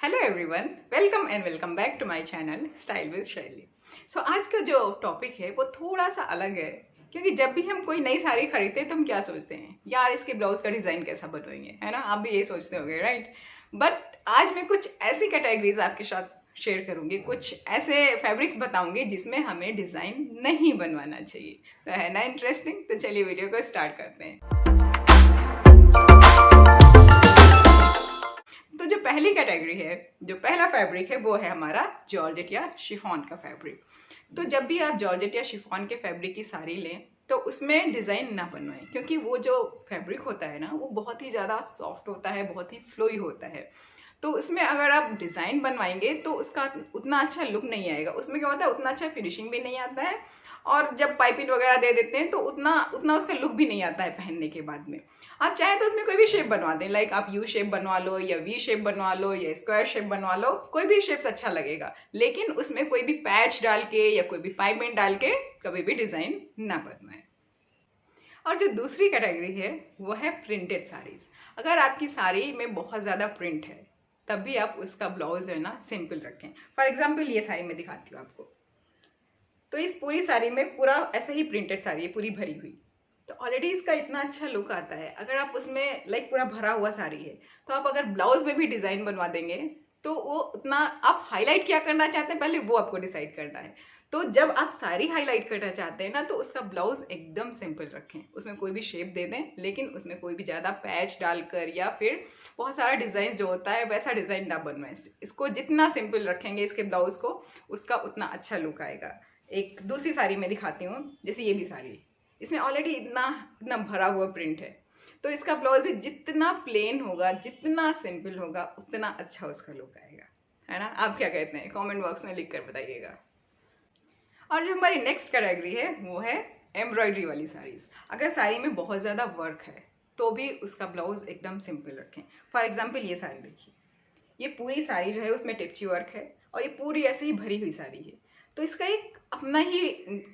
Hello everyone, welcome back to my channel style with Shaili. So आज का जो topic है वो थोड़ा सा अलग है, क्योंकि जब भी हम कोई नई साड़ी खरीदते हैं तो हम क्या सोचते हैं, यार इसके ब्लाउज का डिज़ाइन कैसा बनवाएंगे, है ना। आप भी यही सोचते होंगे, राइट। बट आज मैं कुछ ऐसी कैटेगरीज आपके साथ शेयर करूंगी, कुछ ऐसे फैब्रिक्स बताऊंगी जिसमें हमें डिज़ाइन नहीं बनवाना चाहिए। तो है ना इंटरेस्टिंग। तो चलिए वीडियो को स्टार्ट करते हैं। तो जो पहली कैटेगरी है, जो पहला फैब्रिक है, वो है हमारा जॉर्जेट या शिफॉन का फैब्रिक। तो जब भी आप जॉर्जेट या शिफॉन के फैब्रिक की साड़ी लें तो उसमें डिज़ाइन ना बनवाएं, क्योंकि वो जो फैब्रिक होता है ना वो बहुत ही ज़्यादा सॉफ्ट होता है, बहुत ही फ्लोई होता है। तो उसमें अगर आप डिज़ाइन बनवाएंगे तो उसका उतना अच्छा लुक नहीं आएगा। उसमें क्या होता है, उतना अच्छा फिनिशिंग भी नहीं आता है, और जब पाइपिंग वगैरह दे देते हैं तो उतना उतना उसका लुक भी नहीं आता है पहनने के बाद में। आप चाहें तो उसमें कोई भी शेप बनवा दें, लाइक आप यू शेप बनवा लो या वी शेप बनवा लो या स्क्वायर शेप बनवा लो, कोई भी शेप्स अच्छा लगेगा। लेकिन उसमें कोई भी पैच डाल के या कोई भी पाइपिंग डाल के कभी भी डिज़ाइन ना बनवाएं। और जो दूसरी कैटेगरी है वो है प्रिंटेड साड़ीज़। अगर आपकी साड़ी में बहुत ज़्यादा प्रिंट है तब भी आप उसका ब्लाउज है ना सिंपल रखें। फॉर एग्जाम्पल ये साड़ी मैं दिखाती हूँ आपको। तो इस पूरी साड़ी में पूरा ऐसे ही प्रिंटेड साड़ी है, पूरी भरी हुई। तो ऑलरेडी इसका इतना अच्छा लुक आता है। अगर आप उसमें लाइक पूरा भरा हुआ साड़ी है तो आप अगर ब्लाउज में भी डिज़ाइन बनवा देंगे तो वो उतना, आप हाईलाइट क्या करना चाहते हैं पहले वो आपको डिसाइड करना है। तो जब आप साड़ी हाईलाइट करना चाहते हैं ना तो उसका ब्लाउज एकदम सिंपल रखें, उसमें कोई भी शेप दे दें लेकिन उसमें कोई भी ज़्यादा पैच डालकर या फिर बहुत सारा डिज़ाइन जो होता है वैसा डिज़ाइन ना बनवाएं। इसको जितना सिंपल रखेंगे इसके ब्लाउज को, उसका उतना अच्छा लुक आएगा। एक दूसरी साड़ी में दिखाती हूँ, जैसे ये भी साड़ी, इसमें ऑलरेडी इतना इतना भरा हुआ प्रिंट है। तो इसका ब्लाउज भी जितना प्लेन होगा, जितना सिंपल होगा, उतना अच्छा उसका लुक आएगा, है ना। आप क्या कहते हैं, कमेंट बॉक्स में लिख कर बताइएगा। और जो हमारी नेक्स्ट कैटेगरी है वो है एम्ब्रॉयडरी वाली साड़ीज़। अगर साड़ी में बहुत ज़्यादा वर्क है तो भी उसका ब्लाउज एकदम सिंपल रखें। फॉर एग्जाम्पल ये साड़ी देखिए, ये पूरी साड़ी जो है उसमें टिपची वर्क है और ये पूरी ऐसे ही भरी हुई साड़ी है। तो इसका एक अपना ही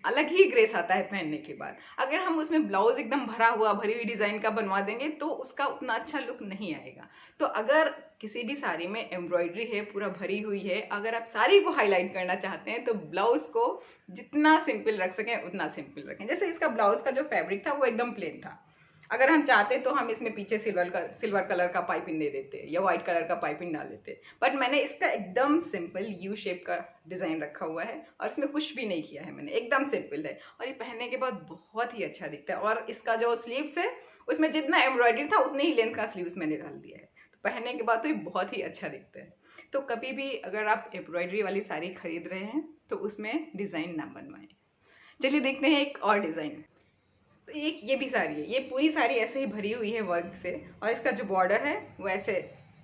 अलग ही ग्रेस आता है पहनने के बाद। अगर हम उसमें ब्लाउज एकदम भरा हुआ भरी हुई डिज़ाइन का बनवा देंगे तो उसका उतना अच्छा लुक नहीं आएगा। तो अगर किसी भी साड़ी में एम्ब्रॉयडरी है, पूरा भरी हुई है, अगर आप साड़ी को हाईलाइट करना चाहते हैं तो ब्लाउज को जितना सिंपल रख सकें उतना सिंपल रखें। जैसे इसका ब्लाउज का जो फैब्रिक था वो एकदम प्लेन था। अगर हम चाहते तो हम इसमें पीछे सिल्वर कलर का पाइपिंग दे देते या वाइट कलर का पाइपिंग डाल देते, बट मैंने इसका एकदम सिंपल यू शेप का डिज़ाइन रखा हुआ है और इसमें कुछ भी नहीं किया है मैंने, एकदम सिंपल है। और ये पहनने के बाद बहुत ही अच्छा दिखता है। और इसका जो स्लीव्स है उसमें जितना एम्ब्रॉयडरी था उतनी ही लेंथ का स्लीव्स मैंने डाल दिया है। तो पहनने के बाद तो ये बहुत ही अच्छा दिखता है। तो कभी भी अगर आप एम्ब्रॉयडरी वाली साड़ी खरीद रहे हैं तो उसमें डिज़ाइन ना बनवाएं। चलिए देखते हैं एक और डिज़ाइन। तो एक ये भी साड़ी है, ये पूरी साड़ी ऐसे ही भरी हुई है वर्क से, और इसका जो बॉर्डर है वो ऐसे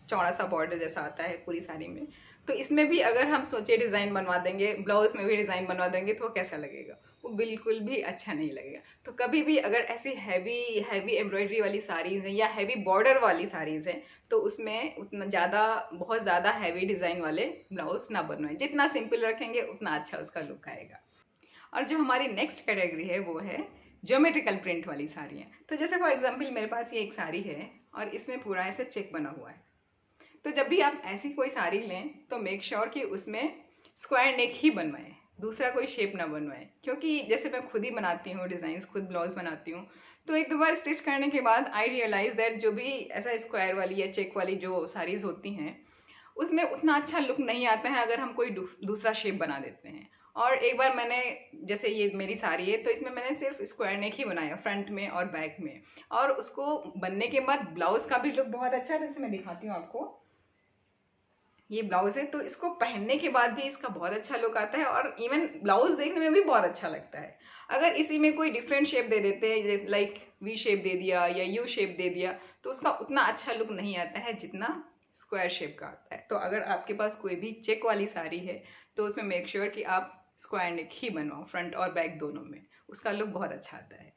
चौड़ा सा बॉर्डर जैसा आता है पूरी साड़ी में। तो इसमें भी अगर हम सोचे डिज़ाइन बनवा देंगे, ब्लाउज में भी डिज़ाइन बनवा देंगे तो वो कैसा लगेगा, वो बिल्कुल भी अच्छा नहीं लगेगा। तो कभी भी अगर ऐसी हैवी हैवी एम्ब्रॉयडरी वाली साड़ीज़ हैं या हैवी बॉर्डर वाली साड़ीज़ हैं तो उसमें उतना ज़्यादा, बहुत ज़्यादा हैवी डिज़ाइन वाले ब्लाउज ना बनवाएं। जितना सिंपल रखेंगे उतना अच्छा उसका लुक आएगा। और जो हमारी नेक्स्ट कैटेगरी है वो है ज्योमेट्रिकल प्रिंट वाली साड़ियाँ। तो जैसे फॉर एग्जांपल मेरे पास ये एक साड़ी है और इसमें पूरा ऐसे चेक बना हुआ है। तो जब भी आप ऐसी कोई साड़ी लें तो मेक श्योर कि उसमें स्क्वायर नेक ही बनवाएं, दूसरा कोई शेप ना बनवाएं। क्योंकि जैसे मैं खुद ही बनाती हूँ डिज़ाइंस, खुद ब्लाउज बनाती हूँ, तो एक दो बार स्टिच करने के बाद आई रियलाइज़ दैट जो भी ऐसा स्क्वायर वाली या चेक वाली जो साड़ीज़ होती हैं उसमें उतना अच्छा लुक नहीं आता है अगर हम कोई दूसरा शेप बना देते हैं। और एक बार मैंने, जैसे ये मेरी साड़ी है तो इसमें मैंने सिर्फ स्क्वायर नेक ही बनाया फ्रंट में और बैक में, और उसको बनने के बाद ब्लाउज का भी लुक बहुत अच्छा है। जैसे मैं दिखाती हूँ आपको, ये ब्लाउज है तो इसको पहनने के बाद भी इसका बहुत अच्छा लुक आता है और इवन ब्लाउज देखने में भी बहुत अच्छा लगता है। अगर इसी में कोई डिफरेंट शेप दे देते हैं, जैसे लाइक वी शेप दे दिया या यू शेप दे दिया, तो उसका उतना अच्छा लुक नहीं आता है जितना स्क्वायर शेप का आता है। तो अगर आपके पास कोई भी चेक वाली साड़ी है तो उसमें मेक श्योर कि आप स्क्वायर नेक ही बनवाओ, फ्रंट और बैक दोनों में, उसका लुक बहुत अच्छा आता है।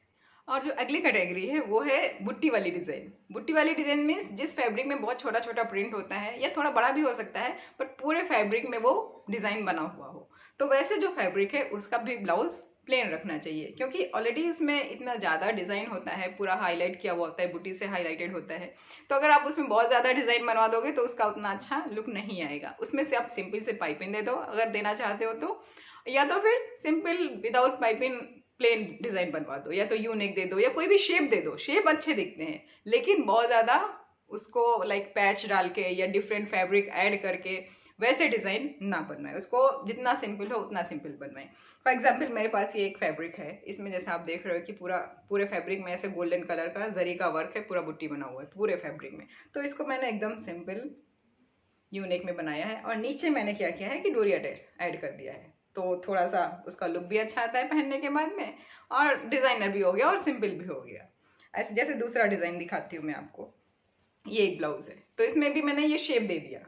और जो अगली कैटेगरी है वो है बुट्टी वाली डिज़ाइन। बुट्टी वाली डिज़ाइन मीन्स जिस फैब्रिक में बहुत छोटा छोटा प्रिंट होता है, या थोड़ा बड़ा भी हो सकता है, बट पूरे फैब्रिक में वो डिज़ाइन बना हुआ हो। तो वैसे जो फैब्रिक है उसका भी ब्लाउज प्लेन रखना चाहिए, क्योंकि ऑलरेडी उसमें इतना ज़्यादा डिज़ाइन होता है, पूरा हाईलाइट किया हुआ होता है, बूटी से हाईलाइटेड होता है। तो अगर आप उसमें बहुत ज़्यादा डिज़ाइन बनवा दोगे तो उसका उतना अच्छा लुक नहीं आएगा। उसमें से आप सिंपल से पाइपिंग दे दो अगर देना चाहते हो तो, या तो फिर simple without piping plain design बनवा दो, या तो यू नेक दे दो, या कोई भी शेप दे दो। शेप अच्छे दिखते हैं, लेकिन बहुत ज़्यादा उसको लाइक पैच डाल के या डिफरेंट फैब्रिक ऐड करके वैसे डिज़ाइन ना बनवाए। उसको जितना सिंपल हो उतना सिंपल बनवाए। फॉर एग्जाम्पल मेरे पास ये एक फैब्रिक है, इसमें जैसे आप देख रहे हो कि पूरे फैब्रिक में ऐसे गोल्डन कलर का जरी का वर्क है, पूरा बुट्टी बना हुआ है पूरे फैब्रिक में। तो इसको मैंने एकदम सिंपल यूनेक में बनाया है, और नीचे मैंने क्या किया है कि डोरी ऐड कर दिया है। तो थोड़ा सा उसका लुक भी अच्छा आता है पहनने के बाद में, और डिज़ाइनर भी हो गया और सिंपल भी हो गया। ऐसे जैसे दूसरा डिज़ाइन दिखाती हूँ मैं आपको, ये एक ब्लाउज़ है, तो इसमें भी मैंने ये शेप दे दिया,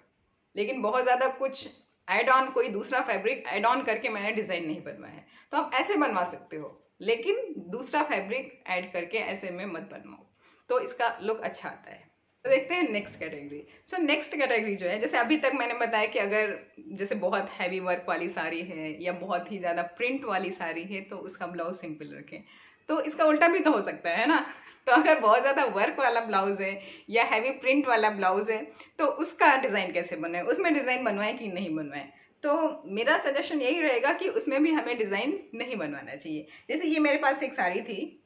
लेकिन बहुत ज़्यादा कुछ ऐड ऑन, कोई दूसरा फैब्रिक ऐड ऑन करके मैंने डिज़ाइन नहीं बनवाया है। तो आप ऐसे बनवा सकते हो, लेकिन दूसरा फैब्रिक ऐड करके ऐसे में मत बनवाओ, तो इसका लुक अच्छा आता है। तो देखते हैं next category. So next category जो है, जैसे अभी तक मैंने बताया कि अगर जैसे बहुत हैवी वर्क वाली साड़ी है या बहुत ही ज़्यादा प्रिंट वाली साड़ी है तो उसका ब्लाउज सिंपल रखें। तो इसका उल्टा भी तो हो सकता है ना। तो अगर बहुत ज़्यादा वर्क वाला ब्लाउज़ है या हैवी प्रिंट वाला ब्लाउज़ है तो उसका डिज़ाइन कैसे बनाए, उसमें डिज़ाइन बनवाएं कि नहीं बनवाएं। तो मेरा सजेशन यही रहेगा कि उसमें भी हमें डिज़ाइन नहीं बनवाना चाहिए। जैसे ये मेरे पास एक साड़ी थी,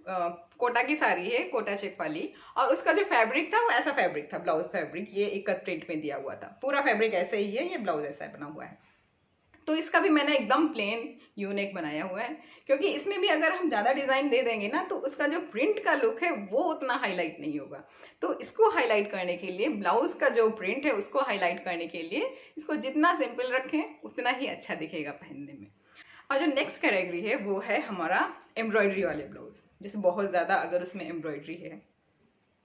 कोटा की साड़ी है, कोटा चेक वाली, और उसका जो फैब्रिक था वो ऐसा फैब्रिक था, ब्लाउज फैब्रिक ये इकत प्रिंट में दिया हुआ था। पूरा फैब्रिक ऐसे ही है, ये ब्लाउज ऐसा बना हुआ है। तो इसका भी मैंने एकदम प्लेन यूनेक बनाया हुआ है, क्योंकि इसमें भी अगर हम ज़्यादा डिज़ाइन दे देंगे ना तो उसका जो प्रिंट का लुक है वो उतना हाईलाइट नहीं होगा। तो इसको हाईलाइट करने के लिए, ब्लाउज का जो प्रिंट है उसको हाईलाइट करने के लिए इसको जितना सिंपल रखें उतना ही अच्छा दिखेगा पहनने में। और जो नेक्स्ट कैटेगरी है वो है हमारा एम्ब्रॉयडरी वाले ब्लाउज। जैसे बहुत ज़्यादा अगर उसमें एम्ब्रॉयडरी है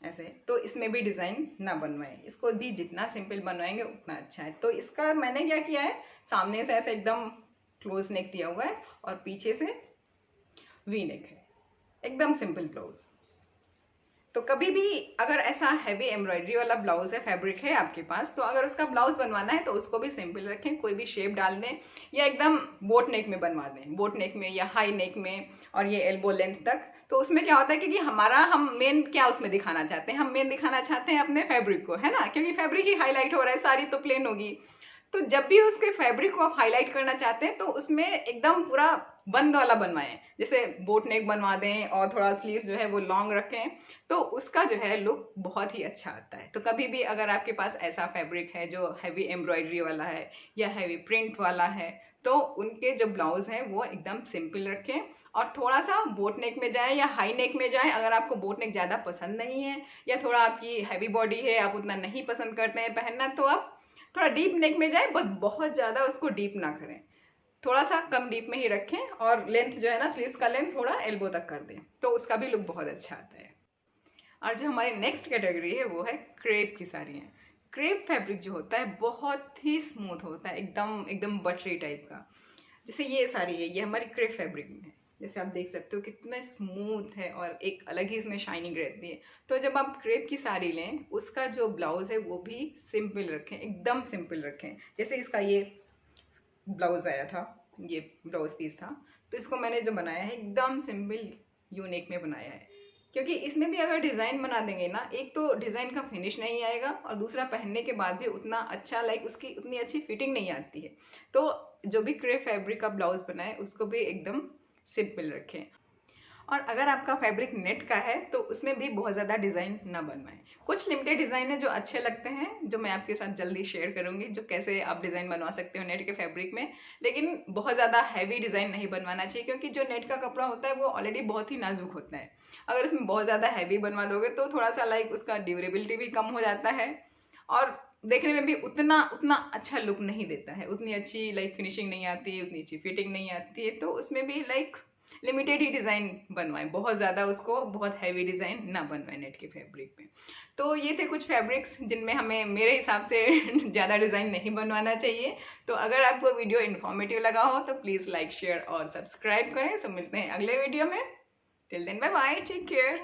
ऐसे, तो इसमें भी डिज़ाइन ना बनवाएं, इसको भी जितना सिंपल बनवाएंगे उतना अच्छा है। तो इसका मैंने क्या किया है, सामने से ऐसे एकदम क्लोज नेक दिया हुआ है और पीछे से वी नेक है, एकदम सिंपल ब्लाउज। तो कभी भी अगर ऐसा हैवी एम्ब्रॉयडरी वाला ब्लाउज है, फैब्रिक है आपके पास, तो अगर उसका ब्लाउज बनवाना है तो उसको भी सिंपल रखें, कोई भी शेप डाल दें या एकदम बोट नेक में बनवा दें, बोट नेक में या हाई नेक में, और ये एल्बो लेंथ तक। तो उसमें क्या होता है, क्योंकि हम मेन क्या उसमें दिखाना चाहते हैं, हम मेन दिखाना चाहते हैं अपने फैब्रिक को, है ना, क्योंकि फैब्रिक ही हाईलाइट हो रहा है, सारी तो प्लेन होगी। तो जब भी उसके फैब्रिक को आप हाईलाइट करना चाहते हैं तो उसमें एकदम पूरा बंद वाला बनवाएं, जैसे बोट नेक बनवा दें और थोड़ा स्लीव्स जो है वो लॉन्ग रखें, तो उसका जो है लुक बहुत ही अच्छा आता है। तो कभी भी अगर आपके पास ऐसा फैब्रिक है जो हैवी एम्ब्रॉयडरी वाला है या हैवी प्रिंट वाला है, तो उनके जो ब्लाउज हैं वो एकदम सिंपल रखें और थोड़ा सा बोट नेक में जाएं या हाई नेक में जाएं। अगर आपको बोट नेक ज़्यादा पसंद नहीं है या थोड़ा आपकी हैवी बॉडी है, आप उतना नहीं पसंद करते हैं पहनना, तो आप थोड़ा डीप नेक में जाए, बट बहुत ज़्यादा उसको डीप ना करें, थोड़ा सा कम डीप में ही रखें, और लेंथ जो है ना, स्लीव्स का लेंथ थोड़ा एल्बो तक कर दें, तो उसका भी लुक बहुत अच्छा आता है। और जो हमारी नेक्स्ट कैटेगरी है वो है क्रेप की साड़ियाँ। क्रेप फैब्रिक जो होता है बहुत ही स्मूथ होता है, एकदम एकदम बटरी टाइप का। जैसे ये साड़ी है, ये हमारी क्रेप फैब्रिक में है, जैसे आप देख सकते हो कितना स्मूथ है और एक अलग ही इसमें शाइनिंग रहती है। तो जब आप क्रेप की साड़ी लें, उसका जो ब्लाउज है वो भी सिंपल रखें, एकदम सिंपल रखें। जैसे इसका ये ब्लाउज आया था, ये ब्लाउज पीस था, तो इसको मैंने जो बनाया है एकदम सिंपल यूनिक में बनाया है, क्योंकि इसमें भी अगर डिज़ाइन बना देंगे ना, एक तो डिज़ाइन का फिनिश नहीं आएगा और दूसरा पहनने के बाद भी उतना अच्छा, लाइक उसकी उतनी अच्छी फिटिंग नहीं आती है। तो जो भी क्रेप फैब्रिक का ब्लाउज बनाए उसको भी एकदम सिंपल रखें। और अगर आपका फैब्रिक नेट का है तो उसमें भी बहुत ज़्यादा डिज़ाइन ना बनवाएं। कुछ लिमिटेड डिज़ाइन है जो अच्छे लगते हैं, जो मैं आपके साथ जल्दी शेयर करूंगी, जो कैसे आप डिज़ाइन बनवा सकते हो नेट के फैब्रिक में। लेकिन बहुत ज़्यादा हैवी डिज़ाइन नहीं बनवाना चाहिए, क्योंकि जो नेट का कपड़ा होता है वो ऑलरेडी बहुत ही नाजुक होता है। अगर उसमें बहुत ज़्यादा हैवी बनवा दोगे तो थोड़ा सा लाइक उसका ड्यूरेबिलिटी भी कम हो जाता है और देखने में भी उतना अच्छा लुक नहीं देता है, उतनी अच्छी लाइक फिनिशिंग नहीं आती है, उतनी अच्छी फिटिंग नहीं आती है। तो उसमें भी लाइक लिमिटेड ही डिज़ाइन बनवाएं, बहुत ज़्यादा उसको बहुत हैवी डिज़ाइन ना बनवाएं नेट के फैब्रिक में। तो ये थे कुछ फैब्रिक्स जिनमें हमें मेरे हिसाब से ज़्यादा डिज़ाइन नहीं बनवाना चाहिए। तो अगर आपको वीडियो इन्फॉर्मेटिव लगा हो तो प्लीज़ लाइक, शेयर और सब्सक्राइब करें। सो मिलते हैं अगले वीडियो में। Till then bye bye, take care.